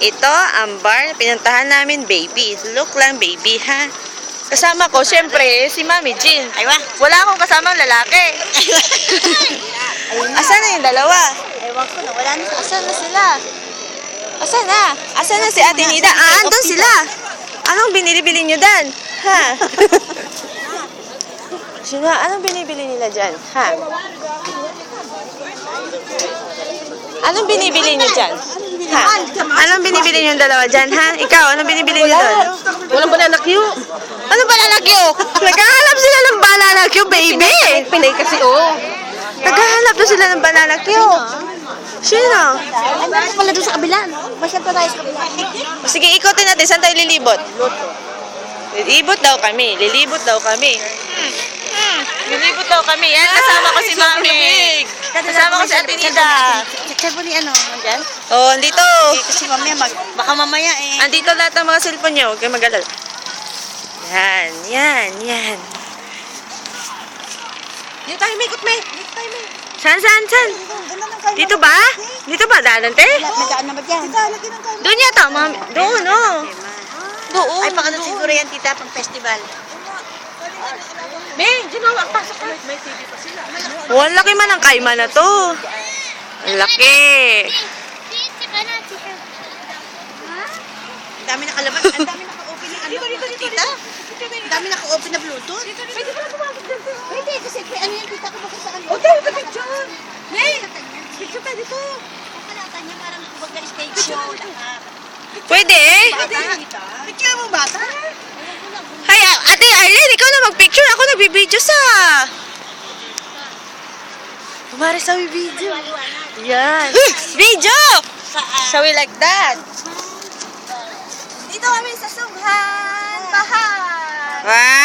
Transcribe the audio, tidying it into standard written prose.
Ito, ang bar na pinuntahan namin, baby. Look lang, baby, ha? Kasama ko, syempre, si Mami Jean. Aywa. Wala akong kasamang lalaki. Asan na yung dalawa? Ewan ko na, wala na. Asan na sila? Asan na? Asan na si Ate Nida? Ah, andun sila. Anong binili-bili nyo dan? Ha? Sino? Anong binibili nila dyan? Ha? Anong binibili nyo dyan? Ha? Anong binibili nyo dalawa dyan, ha? Ikaw, anong binibili nyo doon? Walang banana Q. Ano banana Q? Naghahanap sila ng banana Q, baby! Pinay kasi, oh. Naghahanap na sila ng banana Q. Sino? Ay, meron pala doon sa kabila. Masyad pa tayo sa kabila. Sige, ikotin natin. Saan tayo lilibot? Lilibot daw kami. Lilibot daw kami. Lilibot daw kami. Yan, kasama ko si Mami. Kasama ko si Ate Nida. Check mo ni ano, nandyan? Oh, andito. Kasi mamaya, baka mamaya eh. Andito lahat ng mga cellphone nyo. Huwag kayong mag-alala. Yan, yan, yan. Dito tayo, Mikot, May. Dito tayo, May. Saan? Dito ba? Dito ba? Daanan, te? May daan na ba dyan? Doon yata, Mami. Doon, oh. Doon. Ay, baka na siguro yan, tita, pang festival. May, dyan ako. Pasok ka. May TV pa sila. Ang laki man ang kaima na to. Ang laki. Ang dami nakalaman. Ang dami naka-open na ano, tita. Ang dami naka-open na Bluetooth. Pwede pala tumawag dyan. Pwede, kasi ano yan, tita ko baka saan. O, tayo, picture. May, picture tayo dito. Kakalatan niya parang kumbaga stage show. Pwede eh. Picture mo bata? Hay, Ate Arlene, ikaw na mag-picture. Ako nagbibideo sa... Kumari sa video. Yan. Video! Shall we like that? Dito kami sa Sughan, Bahar. Wow!